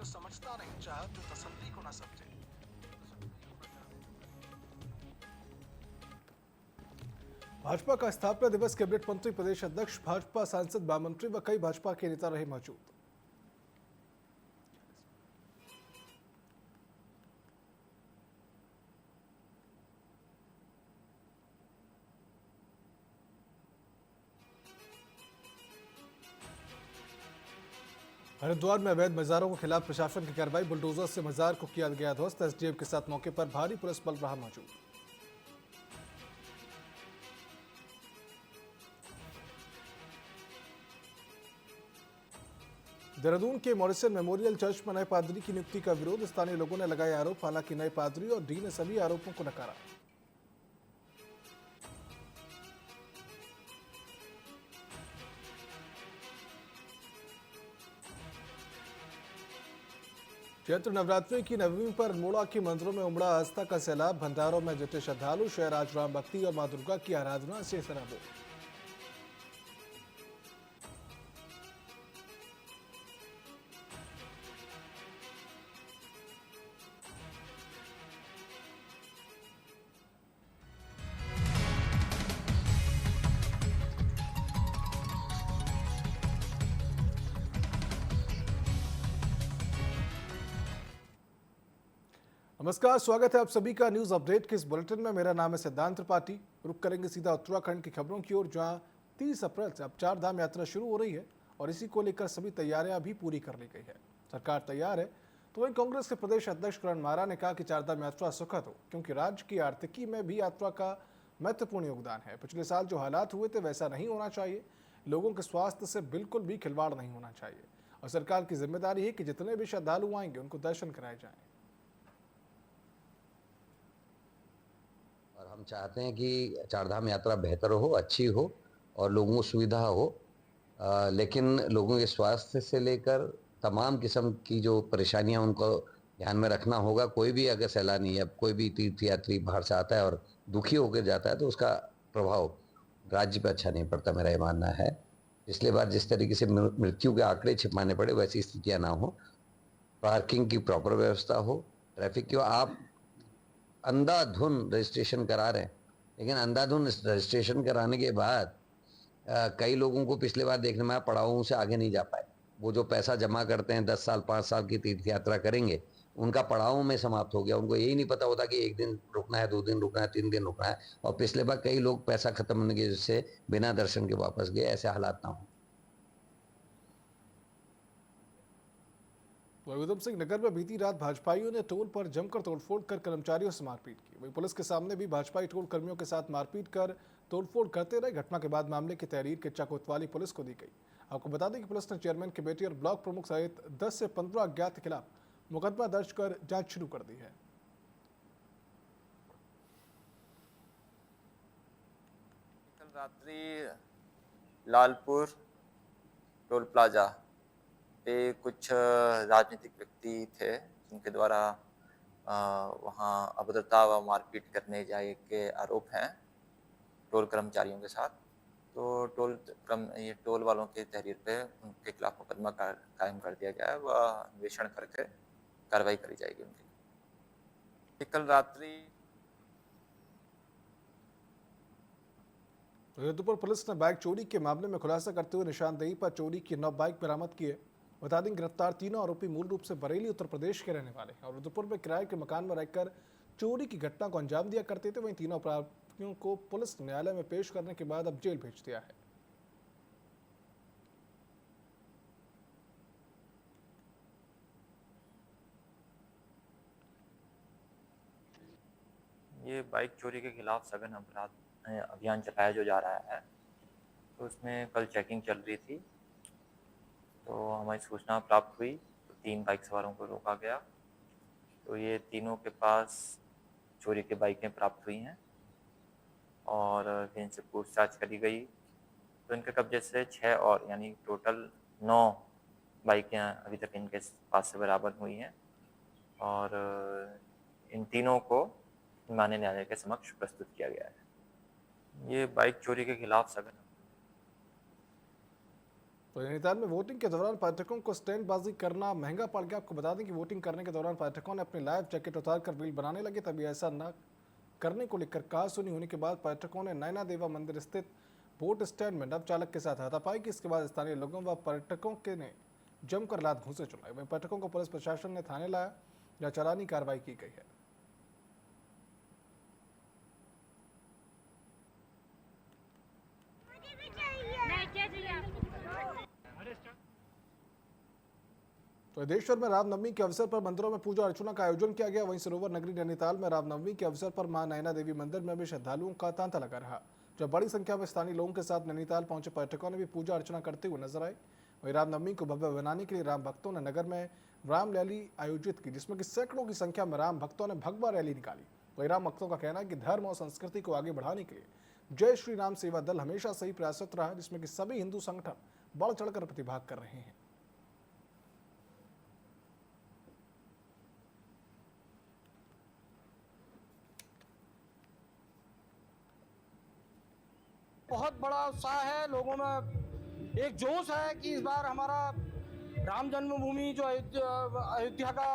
जो समझता नहीं चाह, जो तसल्ली को ना समझे। भाजपा का स्थापना दिवस, कैबिनेट मंत्री, प्रदेश अध्यक्ष, भाजपा सांसद, महामंत्री व कई भाजपा के नेता रहे मौजूद। हरिद्वार में अवैध मजारों के खिलाफ प्रशासन की कार्रवाई, बुलडोजर से मजार को किया गया ध्वस्त। एसडीएम के साथ मौके पर भारी पुलिस बल रहा मौजूद। देहरादून के मॉरिसन मेमोरियल चर्च में नए पादरी की नियुक्ति का विरोध, स्थानीय लोगों ने लगाए आरोप। हालांकि नए पादरी और डी ने सभी आरोपों को नकारा। चैत्र नवरात्रि की नवमी पर अल्मोड़ा के मंदिरों में उमड़ा आस्था का सैलाब। भंडारों में जुटे श्रद्धालु, शहर आज राम भक्ति और मां दुर्गा की आराधना से सराबोर। नमस्कार, स्वागत है आप सभी का न्यूज अपडेट के इस बुलेटिन में। मेरा नाम है सिद्धांत त्रिपाठी। रुक करेंगे सीधा उत्तराखंड की खबरों की ओर, जहां 30 अप्रैल से अब चार धाम यात्रा शुरू हो रही है और इसी को लेकर सभी तैयारियां भी पूरी कर ली गई है। सरकार तैयार है, तो वहीं कांग्रेस के प्रदेश अध्यक्ष करण मारा ने कहा कि चारधाम यात्रा सुखद हो, क्योंकि राज्य की आर्थिकी में भी यात्रा का महत्वपूर्ण योगदान है। पिछले साल जो हालात हुए थे वैसा नहीं होना चाहिए, लोगों के स्वास्थ्य से बिल्कुल भी खिलवाड़ नहीं होना चाहिए और सरकार की जिम्मेदारी है कि जितने भी श्रद्धालु आएंगे उनको दर्शन कराए जाएं। और हम चाहते हैं कि चारधाम यात्रा बेहतर हो, अच्छी हो और लोगों को सुविधा हो। लेकिन लोगों के स्वास्थ्य से लेकर तमाम किस्म की जो परेशानियां उनको ध्यान में रखना होगा। कोई भी अगर सैलानी या कोई भी तीर्थयात्री बाहर से आता है और दुखी होकर जाता है तो उसका प्रभाव राज्य पे अच्छा नहीं पड़ता, मेरा ये मानना है। पिछले बार जिस तरीके से मृत्यु के आंकड़े छिपाने पड़े, वैसी स्थितियां ना हो। पार्किंग की प्रॉपर व्यवस्था हो, ट्रैफिक की। आप अंधाधुन रजिस्ट्रेशन करा रहे हैं, लेकिन अंधाधुन रजिस्ट्रेशन कराने के बाद कई लोगों को पिछले बार देखने में आया, पड़ावों से आगे नहीं जा पाए। वो जो पैसा जमा करते हैं 10 साल 5 साल की तीर्थ यात्रा करेंगे, उनका पड़ावों में समाप्त हो गया। उनको यही नहीं पता होता कि 1 दिन रुकना है, 2 दिन रुकना है, 3 दिन रुकना है। और पिछले बार कई लोग पैसा खत्म होने की वजह से बिना दर्शन के वापस गए। ऐसे हालात ना हो। वहीं उधम सिंह नगर में बीती रात भाजपाइयों ने टोल पर जमकर तोड़फोड़ कर कर्मचारियों से मारपीट की। वहीं पुलिस के सामने भी भाजपाई टोल कर्मियों के साथ मारपीट कर तोड़फोड़ करते रहे। घटना के बाद मामले की तहरीर के चक कोतवाली पुलिस को दी गई। आपको बता दें कि पुलिस ने चेयरमैन की बेटी और ब्लॉक प्रमुख सहित 10 से 15 अज्ञात के खिलाफ मुकदमा दर्ज कर जांच शुरू कर दी है। कल रात्रि लालपुर टोल प्लाजा पे कुछ राजनीतिक व्यक्ति थे, जिनके द्वारा वहाँ अभद्रता व मारपीट करने जाए के आरोप हैं टोल कर्मचारियों के साथ। तो ये टोल वालों की तहरीर पे उनके खिलाफ मुकदमा कायम कर दिया गया है व अन्वेषण करके कार्रवाई करी जाएगी उनके लिए। कल रात्रि रुद्रपुर पुलिस ने बाइक चोरी के मामले में खुलासा करते हुए निशानदेही पर चोरी की 9 बाइक बरामद की है। बता दें, गिरफ्तार तीनों आरोपी मूल रूप से बरेली उत्तर प्रदेश के रहने वाले हैं और रुद्रपुर में किराए के मकान में रहकर चोरी की घटना को अंजाम दिया करते थे। वहीं तीनों अपराधियों को पुलिस ने न्यायालय में पेश करने के बाद अब जेल भेज दिया है। ये बाइक चोरी के खिलाफ सघन अपराध अभियान चलाया जो जा रहा है, तो उसमें कल चेकिंग चल रही थी, तो हमारी सूचना प्राप्त हुई तो 3 बाइक सवारों को रोका गया। तो ये तीनों के पास चोरी की बाइकें प्राप्त हुई हैं और इनसे पूछताछ करी गई तो इनके कब्जे से 6 और यानी टोटल 9 बाइकें अभी तक इनके पास से बरामद हुई हैं और इन तीनों को माननीय न्यायालय के समक्ष प्रस्तुत किया गया है। ये बाइक चोरी के खिलाफ सघन तो नैनीताल में वोटिंग के दौरान पर्यटकों को स्टैंडबाजी करना महंगा पड़ गया। आपको बता दें कि वोटिंग करने के दौरान पर्यटकों ने अपनी लाइफ जैकेट उतारकर रील बनाने लगे। तभी ऐसा न करने को लेकर कहा सुनी होने के बाद पर्यटकों ने नैना देवा मंदिर स्थित बोट स्टैंड में नव चालक के साथ हाथापाई की। इसके बाद स्थानीय लोगों व पर्यटकों के ने जमकर लात घूंसे चलाए। वहीं पर्यटकों को पुलिस प्रशासन ने थाने लाया, जहां चालानी कार्रवाई की गई है। तो देशभर में रामनवमी के अवसर पर मंदिरों में पूजा अर्चना का आयोजन किया गया। वहीं सरोवर नगरी नैनीताल में रामनवमी के अवसर पर मां नैना देवी मंदिर में भी श्रद्धालुओं का तांता लगा रहा। जब बड़ी संख्या में स्थानीय लोगों के साथ नैनीताल पहुंचे पर्यटकों ने भी पूजा अर्चना करते हुए नजर आए। वहीं रामनवमी को भव्य बनाने के लिए राम भक्तों ने नगर में राम रैली आयोजित की, जिसमें कि सैकड़ों की संख्या में राम भक्तों ने भगवा रैली निकाली। वहीं राम भक्तों का कहना है कि धर्म और संस्कृति को आगे बढ़ाने के लिए जय श्री राम सेवा दल हमेशा से ही प्रयासरत रहा, जिसमें कि सभी हिंदू संगठन बढ़ चढ़कर प्रतिभाग कर रहे हैं। बहुत बड़ा उत्साह है लोगों में, एक जोश है कि इस बार हमारा राम जन्मभूमि जो अयोध्या का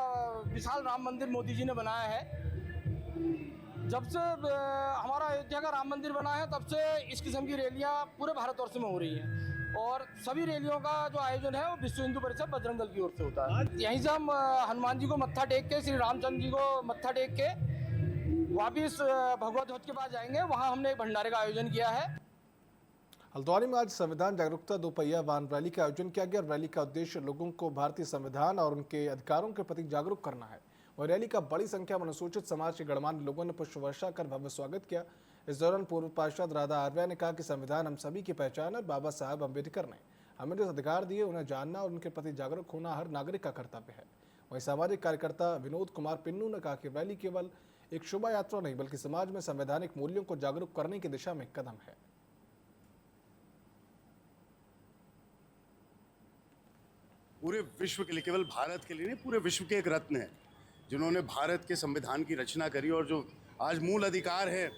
विशाल राम मंदिर मोदी जी ने बनाया है। जब से हमारा अयोध्या का राम मंदिर बना है तब से इस किस्म की रैलियां पूरे भारतवर्ष में हो रही हैं और सभी रैलियों का जो आयोजन है वो विश्व हिंदू परिषद बजरंग दल की ओर से होता है। यहीं से हम हनुमान जी को मत्था टेक के, श्री रामचंद्र जी को मत्था टेक के वापिस भगवा ध्वज के पास जाएंगे। वहाँ हमने एक भंडारे का आयोजन किया है। हल्द्वानी में आज संविधान जागरूकता दोपहिया वाहन रैली का आयोजन किया गया। रैली का उद्देश्य लोगों को भारतीय संविधान और उनके अधिकारों के प्रति जागरूक करना है। वह रैली का बड़ी संख्या में अनुसूचित समाज के गणमान्य लोगों ने पुष्प वर्षा कर भव्य स्वागत किया। इस दौरान पूर्व पार्षद राधा आर्या ने कहा कि संविधान हम सभी की पहचान है। बाबा साहब अम्बेडकर ने हमें जो अधिकार दिए उन्हें जानना और उनके प्रति जागरूक होना हर नागरिक का कर्तव्य है। वहीं सामाजिक कार्यकर्ता विनोद कुमार पिन्नू ने कहा कि रैली केवल एक शोभा यात्रा नहीं बल्कि समाज में संवैधानिक मूल्यों को जागरूक करने की दिशा में एक कदम है। पूरे विश्व के लिए, केवल भारत के लिए नहीं, पूरे विश्व के एक रत्न है जिन्होंने भारत के संविधान की रचना करी और जो आज मूल अधिकार है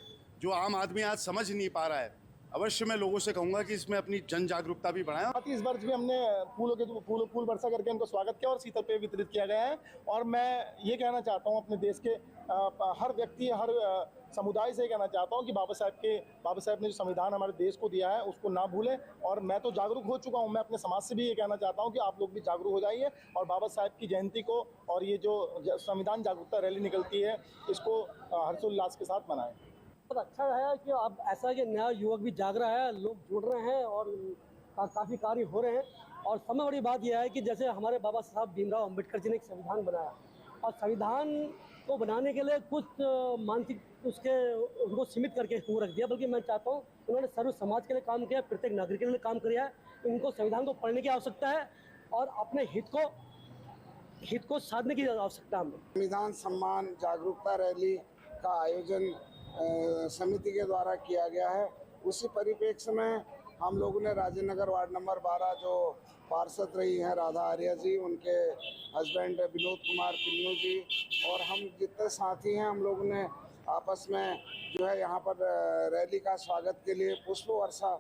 जो आम आदमी आज समझ नहीं पा रहा है। अवश्य मैं लोगों से कहूंगा कि इसमें अपनी जन जागरूकता भी बढ़ाएं। इस वर्ष भी हमने फूल वर्षा करके उनको स्वागत किया और शीतल पेय वितरित किया गया है। और मैं ये कहना चाहता हूँ अपने देश के हर व्यक्ति, हर समुदाय से कहना चाहता हूँ कि बाबा साहब ने जो संविधान हमारे देश को दिया है उसको ना भूलें। और मैं तो जागरूक हो चुका हूँ, मैं अपने समाज से भी ये कहना चाहता हूँ कि आप लोग भी जागरूक हो जाइए और बाबा साहब की जयंती को और ये जो संविधान जागरूकता रैली निकलती है इसको हर्षोल्लास के साथ मनाएं। बहुत अच्छा है कि अब ऐसा कि नया युवक भी जाग रहा है, लोग जुड़ रहे हैं और काफ़ी कार्य हो रहे हैं। और सबसे बड़ी बात यह है कि जैसे हमारे बाबा साहब भीमराव अम्बेडकर जी ने एक संविधान बनाया और संविधान को बनाने के लिए कुछ मानसिक उनको सीमित करके वो रख दिया, बल्कि मैं चाहता हूँ उन्होंने सर्व समाज के लिए काम किया, प्रत्येक नागरिक के लिए काम किया है। उनको संविधान को पढ़ने की आवश्यकता है और अपने हित को साधने की आवश्यकता है। संविधान सम्मान जागरूकता रैली का आयोजन समिति के द्वारा किया गया है। उसी परिप्रेक्ष्य में हम लोगों ने राजेंद्र वार्ड नंबर 12 जो पार्षद रही हैं राधा आर्या जी, उनके हस्बैंड विनोद कुमार पिन्नू जी और हम जितने साथी हैं, हम लोगों ने आपस में जो है यहाँ पर रैली का स्वागत के लिए पुष्प वर्षा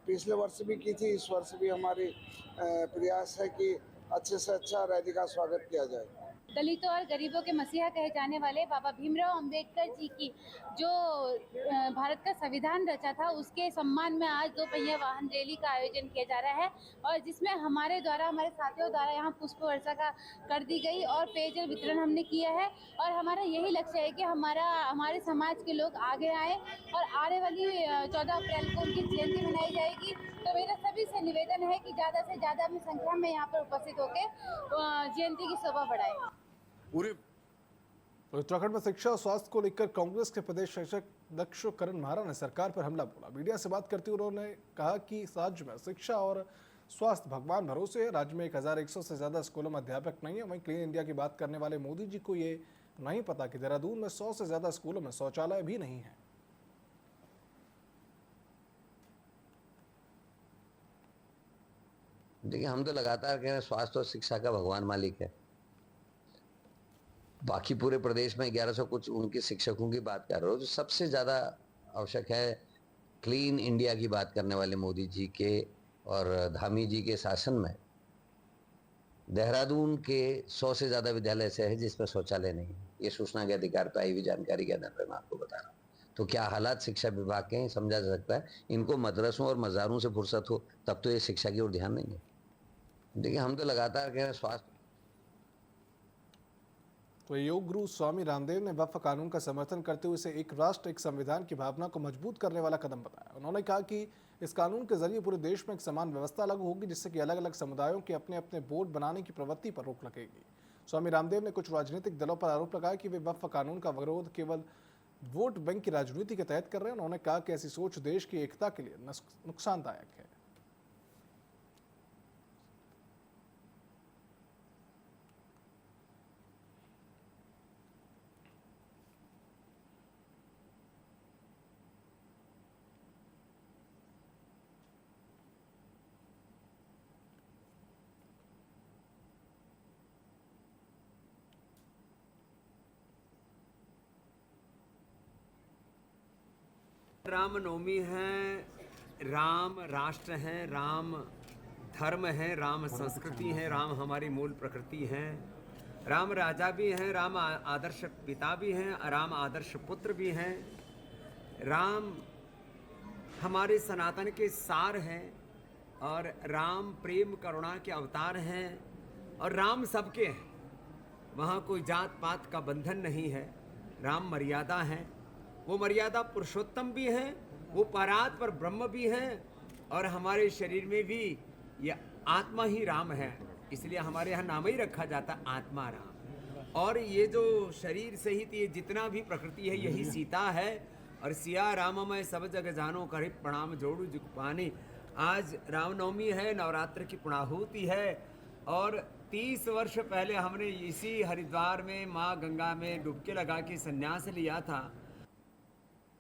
पिछले वर्ष भी की थी। इस वर्ष भी हमारी प्रयास है कि अच्छे से अच्छा रैली का स्वागत किया जाए। दलितों और गरीबों के मसीहा कहे जाने वाले बाबा भीमराव अंबेडकर जी की जो भारत का संविधान रचा था उसके सम्मान में आज दोपहिया वाहन रैली का आयोजन किया जा रहा है और जिसमें हमारे साथियों द्वारा यहाँ पुष्प वर्षा का कर दी गई और पेयजल वितरण हमने किया है। और हमारा यही लक्ष्य है कि हमारे समाज के लोग आगे आए और आने वाली 14 अप्रैल को उनकी जयंती मनाई जाएगी। तो मेरा सभी से निवेदन है कि ज़्यादा से ज़्यादा में संख्या में यहाँ पर उपस्थित होकर जयंती की शोभा बढ़ाएं। उत्तराखंड में शिक्षा और स्वास्थ्य को लेकर कांग्रेस के प्रदेश अध्यक्ष करण महारा ने सरकार पर हमला बोला। मीडिया से बात करते हुए उन्होंने कहा कि राज्य में शिक्षा और स्वास्थ्य भगवान भरोसे है। राज्य में 1100 से ज्यादा स्कूलों में अध्यापक नहीं है। वहीं क्लीन इंडिया की बात करने वाले मोदी जी को ये नहीं पता कि देहरादून में 100 से ज्यादा स्कूलों में शौचालय भी नहीं है। देखिए, हम तो लगातार कह रहे हैं स्वास्थ्य और शिक्षा का भगवान मालिक है। बाकी पूरे प्रदेश में 1100 कुछ उनके शिक्षकों की बात कर रहे हो, तो सबसे ज़्यादा आवश्यक है क्लीन इंडिया की बात करने वाले मोदी जी के और धामी जी के शासन में देहरादून के 100 से ज़्यादा विद्यालय ऐसे हैं जिसमें शौचालय नहीं है। ये सूचना के अधिकार पर आई हुई जानकारी के आधार पर मैं आपको बता रहा हूँ। तो क्या हालात शिक्षा विभाग के हैं समझा जा सकता है। इनको मदरसों और मज़ारों से फुर्सत हो तब तो ये शिक्षा की ओर ध्यान देंगे। देखिए, हम तो लगातार कह रहे हैं स्वास्थ्य। तो योग गुरु स्वामी रामदेव ने वक्फ कानून का समर्थन करते हुए इसे एक राष्ट्र एक संविधान की भावना को मजबूत करने वाला कदम बताया। उन्होंने कहा कि इस कानून के जरिए पूरे देश में एक समान व्यवस्था लागू होगी, जिससे कि अलग अलग समुदायों के अपने अपने बोर्ड बनाने की प्रवृत्ति पर रोक लगेगी। स्वामी रामदेव ने कुछ राजनीतिक दलों पर आरोप लगाया कि वे वक्फ कानून का विरोध केवल वोट बैंक की राजनीति के तहत कर रहे हैं। उन्होंने कहा कि ऐसी सोच देश की एकता के लिए नुकसानदायक है। रामनवमी है, राम राष्ट्र है, राम धर्म है, राम संस्कृति है, राम हमारी मूल प्रकृति है। राम राजा भी हैं, राम आदर्श पिता भी हैं, राम आदर्श पुत्र भी हैं। राम हमारे सनातन के सार हैं और राम प्रेम करुणा के अवतार हैं और राम सबके हैं। वहाँ कोई जात पात का बंधन नहीं है। राम मर्यादा है, वो मर्यादा पुरुषोत्तम भी हैं, वो परात पर ब्रह्म भी हैं और हमारे शरीर में भी ये आत्मा ही राम है। इसलिए हमारे यहाँ नाम ही रखा जाता आत्मा राम। और ये जो शरीर सहित ये जितना भी प्रकृति है यही सीता है। और सिया राम मैं सब जग जानो करे प्रणाम जोड़ू जुग पानी। आज रामनवमी है, नवरात्र की पुणाहुति है और 30 वर्ष पहले हमने इसी हरिद्वार में माँ गंगा में डुबकी लगा के संन्यास लिया था।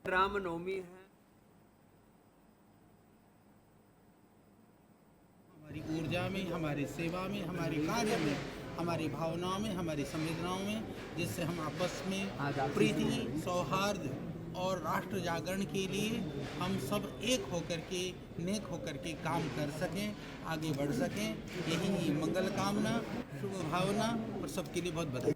रामनवमी है। हमारी ऊर्जा में, हमारी सेवा में, हमारे कार्य में, हमारी भावनाओं में, हमारी संवेदनाओं में, जिससे हम आपस में प्रीति, सौहार्द और राष्ट्र जागरण के लिए हम सब एक होकर के, नेक होकर के काम कर सकें, आगे बढ़ सकें। यही मंगल कामना, शुभ भावना और सबके लिए बहुत बधाई।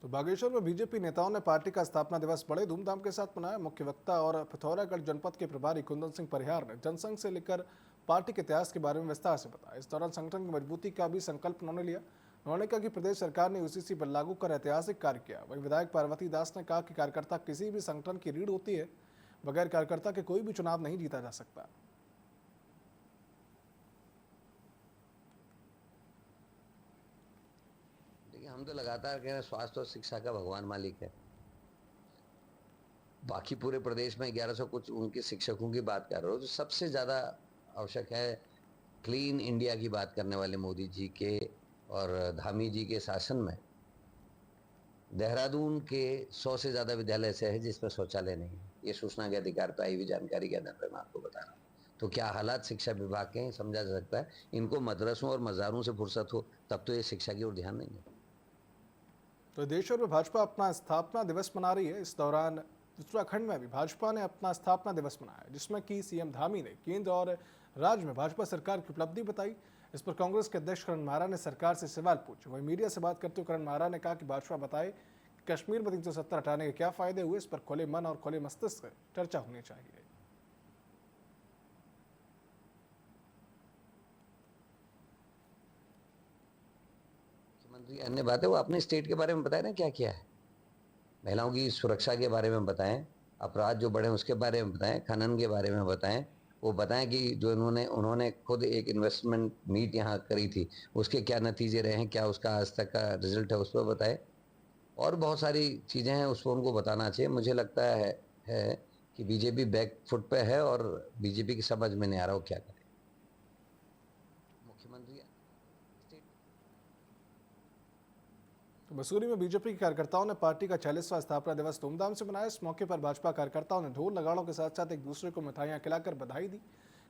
तो बागेश्वर में बीजेपी नेताओं ने पार्टी का स्थापना दिवस बड़े धूमधाम के साथ मनाया। मुख्य वक्ता और पिथौरागढ़ जनपद के प्रभारी कुंदन सिंह परिहार ने जनसंघ से लेकर पार्टी के इतिहास के बारे में विस्तार से बताया। इस दौरान संगठन की मजबूती का भी संकल्प उन्होंने लिया। उन्होंने कहा कि प्रदेश सरकार ने यूसीसी पर लागू कर ऐतिहासिक कार्य किया। वहीं विधायक पार्वती दास ने कहा कि कार्यकर्ता किसी भी संगठन की रीढ़ होती है, बगैर कार्यकर्ता के कोई भी चुनाव नहीं जीता जा सकता। हम तो लगातार कह रहे हैं स्वास्थ्य और शिक्षा का भगवान मालिक है। बाकी पूरे प्रदेश में 1100 कुछ उनके शिक्षकों की बात कर रहे हो, तो सबसे ज़्यादा आवश्यक है क्लीन इंडिया की बात करने वाले मोदी जी के और धामी जी के शासन में देहरादून के 100 से ज़्यादा विद्यालय ऐसे हैं जिसमें शौचालय नहीं है। ये सूचना के अधिकार पर आई हुई जानकारी के आधार पर मैं आपको बता रहा हूँ। तो क्या हालात शिक्षा विभाग के हैं समझा जा सकता है। इनको मदरसों और मज़ारों से फुर्सत हो तब तो ये शिक्षा की ओर ध्यान देंगे। तो देश भर में भाजपा अपना स्थापना दिवस मना रही है। इस दौरान उत्तराखंड में भी भाजपा ने अपना स्थापना दिवस मनाया, जिसमें कि सीएम धामी ने केंद्र और राज्य में भाजपा सरकार की उपलब्धि बताई। इस पर कांग्रेस के अध्यक्ष करण मारा ने सरकार से सवाल पूछे। वहीं मीडिया से बात करते हुए करण मारा ने कहा कि भाजपा बताए कि कश्मीर में 370 हटाने के क्या फायदे हुए। इस पर खुले मन और खुले मस्तिष्क से चर्चा होनी चाहिए। मुख्यमंत्री अन्य बात है, वो अपने स्टेट के बारे में बताए ना क्या किया है। महिलाओं की सुरक्षा के बारे में बताएं, अपराध जो बढ़े उसके बारे में बताएं, खनन के बारे में बताएं। वो बताएं कि जो उन्होंने खुद एक इन्वेस्टमेंट मीट यहाँ करी थी उसके क्या नतीजे रहे हैं, क्या उसका आज तक का रिजल्ट है, उस पर बताएं। और बहुत सारी चीज़ें हैं उस पर उनको बताना चाहिए। मुझे लगता है कि बीजेपी बैक फुट पे है और बीजेपी की समझ में नहीं आ रहा वो क्या करे। मुख्यमंत्री मसूरी में बीजेपी के कार्यकर्ताओं ने पार्टी का 40वां स्थापना दिवस धूमधाम से मनाया। इस मौके पर भाजपा कार्यकर्ताओं ने ढोल नगाड़ों के साथ साथ एक दूसरे को मिठाइयां खिलाकर बधाई दी।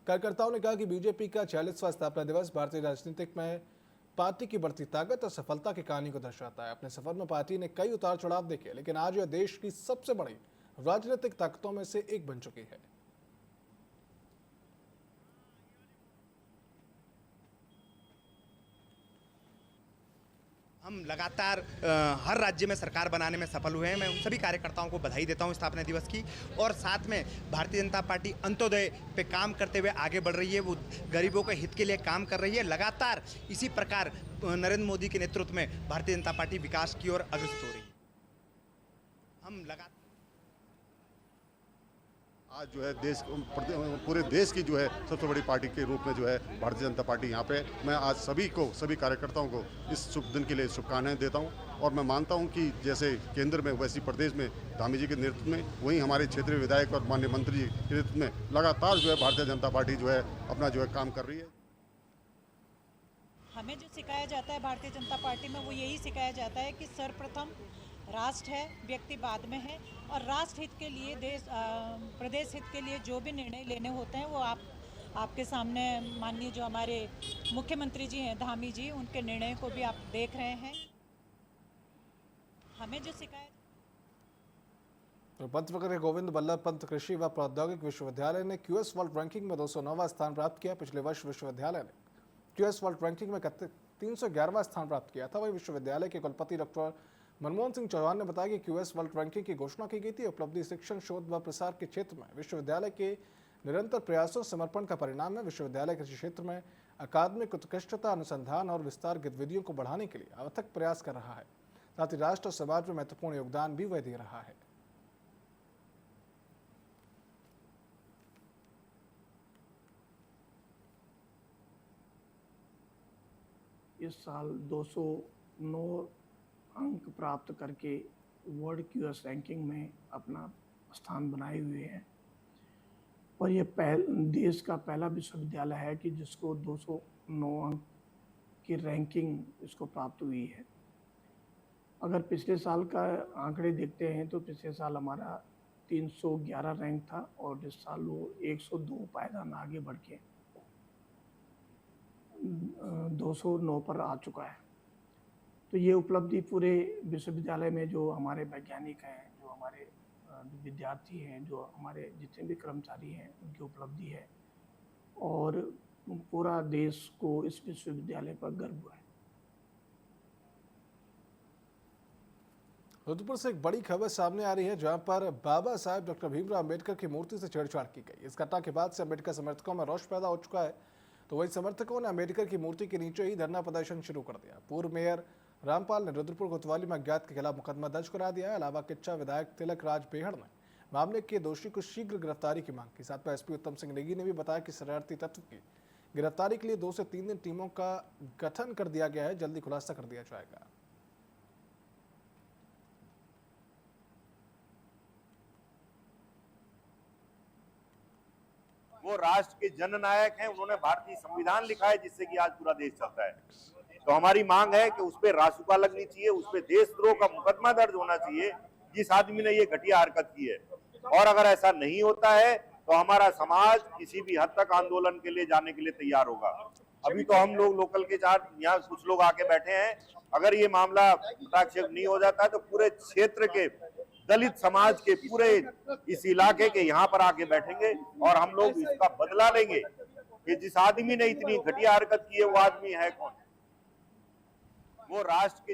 कार्यकर्ताओं ने कहा कि बीजेपी का 40वां स्थापना दिवस भारतीय राजनीतिक में पार्टी की बढ़ती ताकत और सफलता की कहानी को दर्शाता है। अपने सफर में पार्टी ने कई उतार चढ़ाव देखे, लेकिन आज यह देश की सबसे बड़ी राजनीतिक ताकतों में से एक बन चुकी है। हम लगातार हर राज्य में सरकार बनाने में सफल हुए हैं। मैं उन सभी कार्यकर्ताओं को बधाई देता हूं स्थापना दिवस की, और साथ में भारतीय जनता पार्टी अंत्योदय पे काम करते हुए आगे बढ़ रही है। वो गरीबों के हित के लिए काम कर रही है। लगातार इसी प्रकार नरेंद्र मोदी के नेतृत्व में भारतीय जनता पार्टी विकास की ओर अग्रसर हो रही है। हम लगातार आज जो है पूरे देश की जो है सबसे बड़ी पार्टी के रूप में जो है भारतीय जनता पार्टी यहाँ पे, मैं आज सभी कार्यकर्ताओं को इस शुभ दिन के लिए शुभकामनाएं देता हूँ। और मैं मानता हूँ कि जैसे केंद्र में वैसी प्रदेश में धामी जी के नेतृत्व में, वहीं हमारे क्षेत्रीय विधायक और माननीय मंत्री जी के नेतृत्व में लगातार जो है भारतीय जनता पार्टी जो है अपना जो है काम कर रही है। हमें जो सिखाया जाता है भारतीय जनता पार्टी में, वो यही सिखाया जाता है कि सर्वप्रथम राष्ट्र है, व्यक्ति बाद में है, और राष्ट्र हित के लिए प्रदेश हित के लिए जो भी निर्णय लेने होते हैं वो आपके सामने माननीय जो हमारे मुख्यमंत्री जी हैं धामी जी, उनके निर्णय को भी आप देख रहे हैं। हमें जो सिखाया पंतनगर के गोविंद बल्लभ पंत कृषि व प्रौद्योगिक विश्वविद्यालय ने क्यूएस वर्ल्ड रैंकिंग में 209वां स्थान प्राप्त किया। पिछले वर्ष विश्वविद्यालय ने क्यूएस वर्ल्ड रैंकिंग में 311वां स्थान प्राप्त किया था। वही विश्वविद्यालय के कुलपति डॉक्टर मनमोहन सिंह चौहान ने बताया कि क्यूएस वर्ल्ड रैंकिंग की घोषणा की गई थी। उपलब्धि शिक्षण, शोध व प्रसार के क्षेत्र में विश्वविद्यालय के निरंतर प्रयासों समर्पण का परिणाम है। विश्वविद्यालय कृषि क्षेत्र में अकादमिक उत्कृष्टता, अनुसंधान और विस्तार गतिविधियों को बढ़ाने के लिए अथक प्रयास कर रहा है। साथ ही राष्ट्र और समाज में महत्वपूर्ण योगदान भी वह दे रहा है। इस साल 209 अंक प्राप्त करके वर्ल्ड क्यूएस रैंकिंग में अपना स्थान बनाए हुए हैं, और ये देश का पहला विश्वविद्यालय है कि जिसको 209 अंक की रैंकिंग इसको प्राप्त हुई है। अगर पिछले साल का आंकड़े देखते हैं तो पिछले साल हमारा 311 रैंक था, और इस साल वो 102 पायदान आगे बढ़ के 209 पर आ चुका है। तो ये उपलब्धि पूरे विश्वविद्यालय में जो हमारे वैज्ञानिक हैं, जो हमारे विद्यार्थी हैं, जो हमारे जितने भी कर्मचारी हैं, उनकी उपलब्धि है, और पूरा देश को इस विश्वविद्यालय पर गर्व है। रुद्रपुर से एक बड़ी खबर सामने आ रही है, जहां पर बाबा साहेब डॉक्टर भीमराव अम्बेडकर की मूर्ति से छेड़छाड़ की गई। इस घटना के बाद से अम्बेडकर समर्थकों में रोष पैदा हो चुका है। तो वही समर्थकों ने अम्बेडकर की मूर्ति के नीचे ही धरना प्रदर्शन शुरू कर दिया। पूर्व मेयर रामपाल ने रुद्रपुर कोतवाली में अज्ञात के खिलाफ मुकदमा दर्ज करा दिया है। अलावा किच्चा विधायक तिलक राज बेहड़ ने मामले के दोषी को शीघ्र गिरफ्तारी की मांग की। साथ में एसपी उत्तम सिंह नेगी ने भी बताया कि शरारती तत्व की गिरफ्तारी के लिए 2 से 3 दिन टीमों का गठन कर दिया गया है। जल्दी खुलासा कर दिया जाएगा। वो राष्ट्र के जननायक हैं, उन्होंने भारतीय संविधान लिखा है जिससे कि आज पूरा देश चलता है। तो हमारी मांग है कि उस पर रासुका लगनी चाहिए, उस पर देशद्रोह का मुकदमा दर्ज होना चाहिए जिस आदमी ने ये घटिया हरकत की है। और अगर ऐसा नहीं होता है तो हमारा समाज किसी भी हद तक आंदोलन के लिए जाने के लिए तैयार होगा। अभी तो हम लोग लोकल के चार यहाँ कुछ लोग आके बैठे हैं, अगर ये मामला हस्ताक्षर नहीं हो जाता है तो पूरे क्षेत्र के दलित समाज के पूरे इस इलाके के यहाँ पर आके बैठेंगे और हम लोग इसका बदला लेंगे कि जिस आदमी ने इतनी घटिया हरकत की है वो आदमी है कौन। वो राष्ट्र के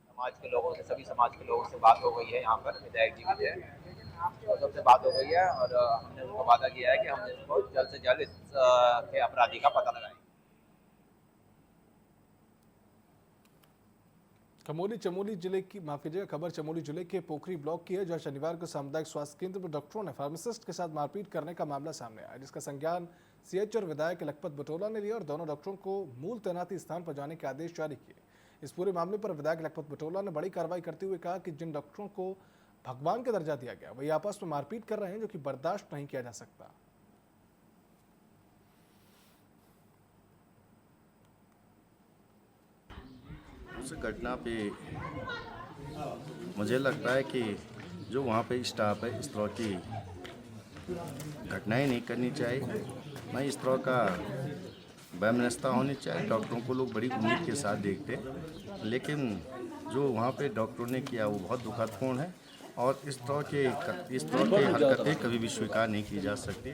समाज के लोगों से, सभी समाज के लोगों से बात हो गई है। यहाँ पर विधायक जी भी है और सबसे बात हो गई है, और हमने उनको वादा किया है कि हम इसको जल्द से जल्द इसके अपराधी का पता लगाएंगे। चमोली जिले की खबर चमोली जिले के पोखरी ब्लॉक की है, जहां शनिवार को सामुदायिक स्वास्थ्य केंद्र पर डॉक्टरों ने फार्मासिस्ट के साथ मारपीट करने का मामला सामने आया, जिसका संज्ञान सीएच और विधायक लखपत बटोला ने लिया और दोनों डॉक्टरों को मूल तैनाती स्थान पर जाने के आदेश जारी किए। इस पूरे मामले पर विधायक लखपत बटोला ने बड़ी कार्रवाई करते हुए कहा कि जिन डॉक्टरों को भगवान का दर्जा दिया गया वही आपस में मारपीट कर रहे हैं, जो कि बर्दाश्त नहीं किया जा सकता। उस घटना पे मुझे लगता है कि जो वहाँ पे स्टाफ है इस तरह की घटनाएं नहीं करनी चाहिए, ना इस तरह का वैमनस्यता होनी चाहिए। डॉक्टरों को लोग बड़ी उम्मीद के साथ देखते हैं, लेकिन जो वहाँ पे डॉक्टरों ने किया वो बहुत दुखदपूर्ण है और इस तरह के हरकतें कभी भी स्वीकार नहीं की जा सकती।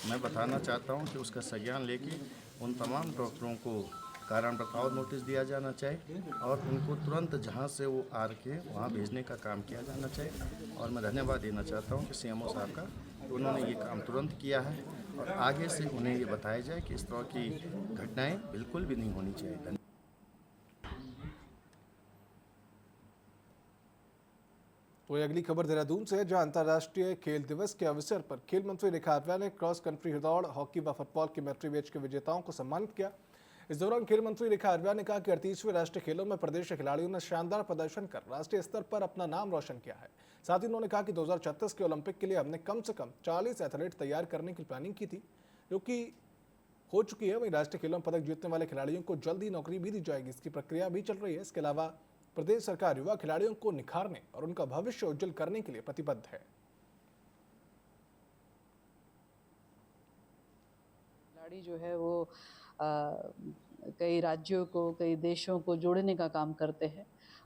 मैं बताना चाहता हूँ कि उसका संज्ञान लेके उन तमाम डॉक्टरों को कारण बताओ नोटिस दिया जाना चाहिए और उनको तुरंत जहां से वो आ के वहां भेजने का काम किया जाना चाहिए। और मैं धन्यवाद देना चाहता हूं कि सीएमओ साहब का, उन्होंने ये काम तुरंत किया है और आगे से उन्हें ये बताया जाए कि इस तरह की घटनाएं बिल्कुल भी नहीं होनी चाहिए। तो ये अगली खबर देहरादून से है, जहां अंतर्राष्ट्रीय खेल दिवस के अवसर पर खेल मंत्री रेखा आर्या ने क्रॉस कंट्री दौड़, हॉकी व फुटबॉल के मैट्री मैच के विजेताओं को सम्मानित किया। इस दौरान खेल मंत्री रेखा आर्या ने कहा कि 38वें राष्ट्रीय खेलों में प्रदेश के खिलाड़ियों ने शानदार प्रदर्शन कर राष्ट्रीय स्तर पर अपना नाम रोशन किया है। साथ ही उन्होंने कहा कि 2036 के ओलंपिक के लिए हमने कम से कम 40 एथलीट तैयार करने की प्लानिंग की थी, जो कि हो चुकी है। वहीं राष्ट्रीय खेलों में पदक जीतने वाले खिलाड़ियों को जल्द ही नौकरी भी दी जाएगी, इसकी प्रक्रिया भी चल रही है। इसके अलावा प्रदेश सरकार युवा खिलाड़ियों को निखारने और उनका भविष्य उज्जवल करने के लिए प्रतिबद्ध है। खिलाड़ी जो है वो कई राज्यों को, कई देशों को जोड़ने का काम करते हैं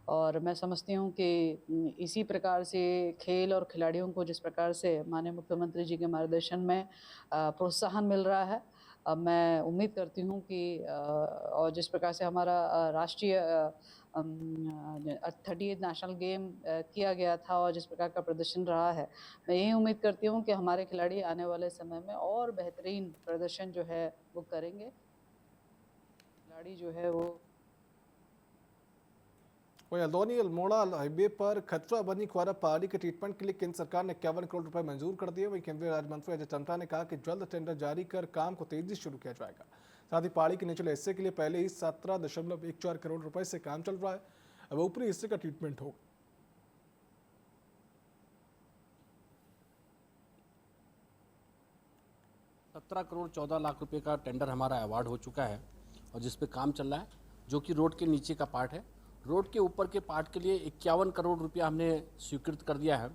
और मैं समझती हूँ कि इसी प्रकार से खेल और खिलाड़ियों को जिस प्रकार से माननीय मुख्यमंत्री जी के मार्गदर्शन में प्रोत्साहन मिल रहा है, मैं उम्मीद करती हूँ कि और जिस प्रकार से हमारा राष्ट्रीय 38 नेशनल गेम किया गया था और जिस प्रकार का प्रदर्शन रहा है, मैं यही उम्मीद करती हूँ कि हमारे खिलाड़ी आने वाले समय में और बेहतरीन प्रदर्शन जो है वो करेंगे। खिलाड़ी जो है वो हल्द्वानी अल्मोड़ा हाईवे पर खतरा बनी क्वारा पहाड़ी के ट्रीटमेंट के लिए केंद्र सरकार ने 51 करोड़ रुपए मंजूर कर दिए। वहीं केंद्रीय राज्य मंत्री अजय टम्टा ने कहा कि जल्द टेंडर जारी कर काम को तेजी से शुरू किया जाएगा। साथ ही पहाड़ी के निचले हिस्से के लिए पहले ही 17.14 करोड़ रुपए से काम चल रहा है, अब ऊपरी हिस्से का ट्रीटमेंट होगा। करोड़ 14 लाख रुपए का टेंडर हमारा अवार्ड हो चुका है और जिस पे काम चल रहा है, जो कि रोड के नीचे का पार्ट है। रोड के ऊपर के पार्ट के लिए 51 करोड़ रुपया हमने स्वीकृत कर दिया है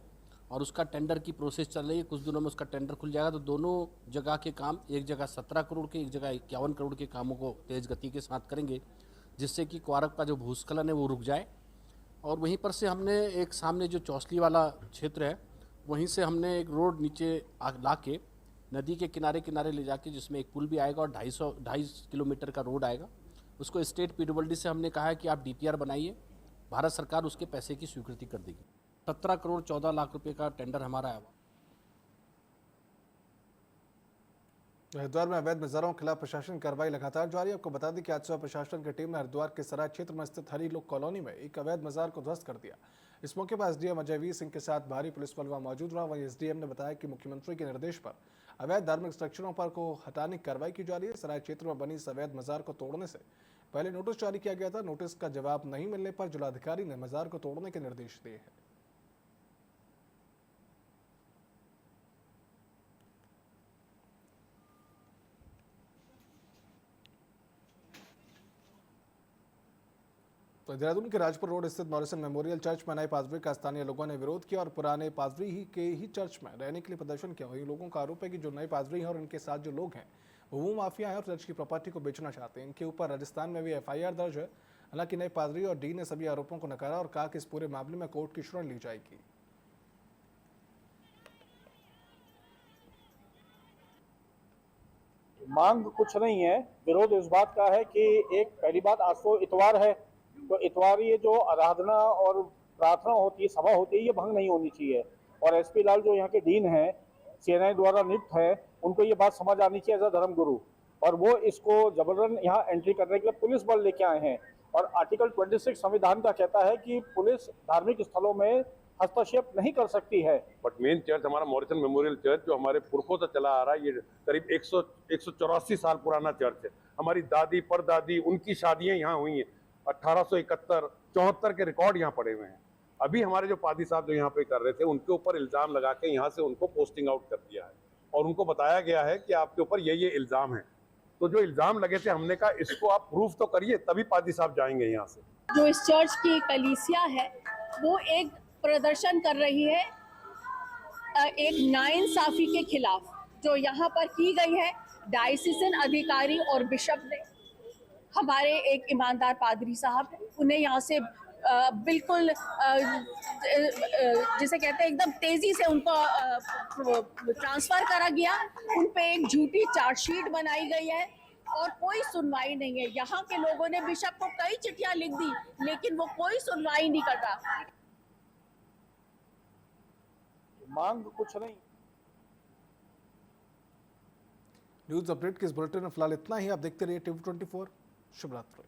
और उसका टेंडर की प्रोसेस चल रही है। कुछ दिनों में उसका टेंडर खुल जाएगा, तो दोनों जगह के काम, एक जगह 17 करोड़ के, एक जगह 51 करोड़ के कामों को तेज़ गति के साथ करेंगे, जिससे कि क्वारक का जो भूस्खलन है वो रुक जाए। और वहीं पर से हमने एक सामने जो चौसली वाला क्षेत्र है, वहीं से हमने एक रोड नीचे ला के नदी के किनारे किनारे ले जाके, जिसमें एक पुल भी आएगा और 250 किलोमीटर का रोड आएगा। उसको स्टेट पीडब्ल्यूडी से हमने कहा है कि आप डीपीआर बनाइए, भारत सरकार उसके पैसे की स्वीकृति कर देगी। 17 करोड़ 14 लाख रुपए का टेंडर हमारा है। हरिद्वार में अवैध बाजारों के खिलाफ प्रशासन की कार्रवाई लगातार जारी है। आपको बता दें कि आज सुबह प्रशासन की टीम ने हरिद्वार के सराय क्षेत्र में स्थित हरी लोक कॉलोनी में एक अवैध बाजार को ध्वस्त कर दिया। इस मौके पर एसडीएम अजयवीर सिंह के साथ भारी पुलिस बल वहां मौजूद रहा। वहीं एसडीएम ने बताया कि मुख्यमंत्री के निर्देश पर अवैध धार्मिक स्ट्रक्चरों पर को हटाने की कार्रवाई की जा रही है। सराय क्षेत्र में बनी इस अवैध मजार को तोड़ने से पहले नोटिस जारी किया गया था। नोटिस का जवाब नहीं मिलने पर जिलाधिकारी ने मजार को तोड़ने के निर्देश दिए हैं। तो देहरादून के राजपुर रोड स्थित मॉरिसन मेमोरियल चर्च में नए पादरी का स्थानीय लोगों ने विरोध किया और पुराने पादरी ही चर्च में रहने के लिए प्रदर्शन किया। वहीं लोगों का आरोप है कि जो नए पादरी हैं और इनके साथ जो लोग हैं वो माफिया हैं और चर्च की प्रॉपर्टी को बेचना चाहते हैं। इनके ऊपर राजस्थान में भी एफआईआर दर्ज है। हालांकि नए पादरी और डी ने सभी आरोपों को नकारा और कहा कि इस पूरे मामले में कोर्ट की शरण ली जाएगी। मांग कुछ नहीं है, विरोध इस बात का है कि एक पहली बात, आज तो इतवार है, तो इतवार ये जो आराधना और प्रार्थना होती है, सभा होती है, ये भंग नहीं होनी चाहिए। और एसपी लाल जो यहाँ के डीन हैं, सीएनआई द्वारा नियुक्त है, उनको ये बात समझ आनी चाहिए एज अ धर्म गुरु, और वो इसको जबरन यहाँ एंट्री करने के लिए पुलिस बल लेके आए हैं। और आर्टिकल 26 संविधान का कहता है कि पुलिस धार्मिक स्थलों में हस्तक्षेप नहीं कर सकती है। बट मेन चर्च हमारा मॉरिसन मेमोरियल चर्च जो हमारे पुरखों से चला आ रहा है, ये करीब 184 साल पुराना चर्च है। हमारी दादी परदादी उनकी शादियां यहाँ हुई हैं। 1871, 74 के रिकॉर्ड यहाँ पड़े हुए हैं। अभी हमारे जो पादी साहब जो यहाँ पे कर रहे थे, उनके ऊपर इल्जाम लगा के यहाँ से उनको पोस्टिंग आउट कर दिया है और उनको बताया गया है कि आपके ऊपर ये इल्जाम है। तो जो इल्जाम लगे थे, हमने कहा इसको आप प्रूफ तो करिए, तभी पादी साहब जाएंगे यहाँ से। जो इस चर्च की कलीसिया है वो एक प्रदर्शन कर रही है एक नाइंसाफी के खिलाफ जो यहाँ पर की गई है। डायसिसन अधिकारी और बिशप ने, हमारे एक ईमानदार पादरी साहब, उन्हें यहाँ से बिल्कुल जिसे कहते हैं एकदम तेजी से उनको ट्रांसफर करा गया। उन पे एक झूठी चार्जशीट बनाई गई है और कोई सुनवाई नहीं है। यहाँ के लोगों ने बिशप को कई चिट्ठियां लिख दी, लेकिन वो कोई सुनवाई नहीं कर रहा। मांग कुछ नहीं। न्यूज अपडेट के इस बुलेटिन में फिलहाल इतना ही। आप देखते रहिए TV24। शुभ रात्रि।